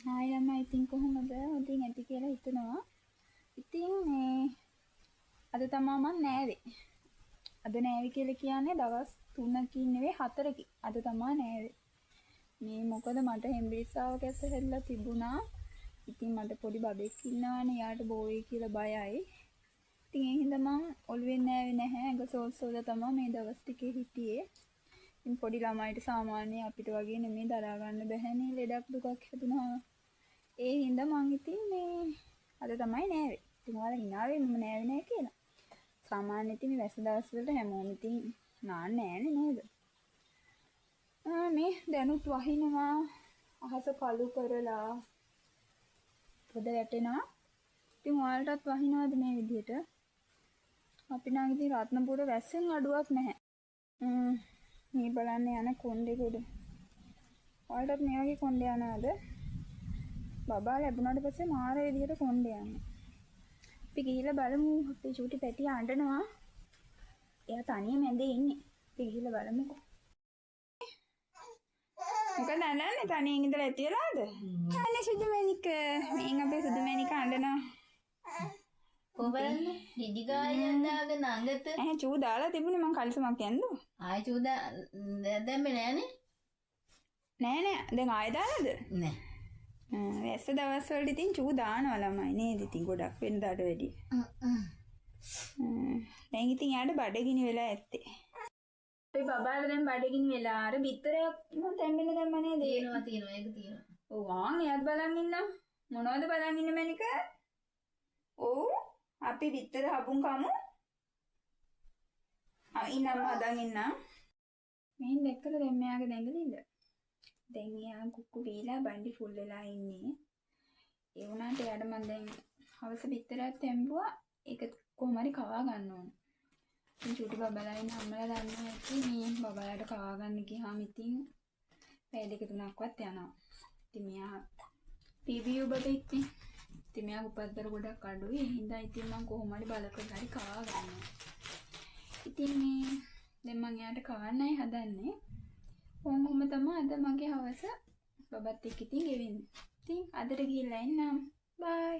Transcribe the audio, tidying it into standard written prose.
ආයි ළමයි ඉතින් කොහොමද? උදින් ඇති කියලා හිතනවා. ඉතින් මේ අද තමයි මම නෑවේ. අද නෑවි කියලා කියන්නේ දවස් 3කින් නෙවෙයි 4කින්. අද තමයි නෑවේ. මේ මොකද මට හෙම්බිරිස්සාව කැස්ස හැදලා තිබුණා. ඉතින් මට පොඩි බබෙක් ඉන්නවානේ. යාට බෝයි කියලා බයයි. ඉතින් ඒ හින්දා මං ඔළුවෙන් නෑවේ නැහැ. ඇඟ සෝල් තමයි මේ දවස් ටිකේ හිටියේ. ඉතින් පොඩි ළමයිට සාමාන්‍ය අපිට වගේ නෙමෙයි දරා ගන්න බැහැනේ ලෙඩක් දුකක් හැදුනහම. ඒ හින්දා මං ඉතින් මේ අද තමයි නෑවේ. ඉතින් ඔයාලා hinaවේ මම නෑවේ නෑ කියලා. සාමාන්‍ය ඉතින් මේ වැස්ස දවස් වලට හැමෝම ඉතින් නාන්නේ නෑනේ නේද? මේ දැනුත් වහිනවා අහස කළු කරලා පොද වැටෙනවා. ඉතින් ඔයාලටත් වහිනවද මේ විදිහට? අපි නම් ඉතින් රත්නපුර වැස්සෙන් අඩුවක් නැහැ. මේ බලන්න යන කොණ්ඩේ ගොඩ. ඔයාලටත් මේ වගේ කොණ්ඩේ යනවද? බබා ලැබුණාට පස්සේ මාර විදිහට කොණ්ඩේ යනවා. අපි ගිහිල්ලා බලමු අපේ චූටි පැටිය අඬනවා. එයා තනියම ඇඳේ ඉන්නේ. අපි ගිහිල්ලා බලමුකෝ. මොකද අඬන්නේ තනියෙන් ඉඳලා ඇති වෙලාද? අනේ සුදුමැණික. මේන් අපේ සුදුමැණික අඬනවා. කොහොමද ඩිඩිගායන් දාගෙන අඟත චූ දාලා තිබුණේ මං කලිසමක් ඇන්දුවා. ආයි චූදා දැම්මේ නෑනේ. නෑ දැන් ආයෙ දාලාද? නෑ. වැස්ස දවස් වලට ඉතින් චූ දානවා ළමයි නේද? ඉතින් ගොඩක් වෙනදාට වැඩිය. දැන් ඉතින් යාට බඩගිනි වෙලා ඇත්තේ. අපේ බබාට දැන් බඩගිනි වෙලා අර බිත්තරයක් මම තැම්බෙන්න දැම්ම නේද? තියෙනවා ඒක තියෙනවා. ඔව් එයාත් බලන් ඉන්නම්. මොනවද බලන් ඉන්න මැනික? ඔව් අපි බිත්තර හබුන් කමු. ඉන්නම්ම හදන් ඉන්නම්. මෙහෙන් දැක්කද දැන් මෙයාගේ දැඟලිල්ල? දැන් එයා කුක්කු බීලා බණ්ඩි ෆුල් වෙලා ඉන්නේ. ඒ වුණාට එයාට මම දැන් හවස බිත්තරයක් තැම්බුවා. ඒක කොහොම හරි කවා ගන්න ඕන. ඉතින් චුටි බබලා ඉන්න අම්මලා දන්නවා ඇති මේ බබලාට කවා ගන්න ගියාම ඉතින් පැය දෙක තුනක්වත් යනවා. ඉතින් මෙයා PBU බබෙක් නේ. ඉතින් මෙයා උපද්දර ගොඩක් අඩුයි. ඒ හින්දා ඉතින් මම කොහොම හරි බල කරලා හරි කවා ගන්නවා. ඉතින් මේ දැන් මම එයාට කවන්නයි හදන්නේ. කොහොම තමයි අද මගේ හවස බබත් එක්ක ඉතින් ගෙවෙන්නේ. ඉතින් අදට ගිහිල්ලා එන්නම්. බයි.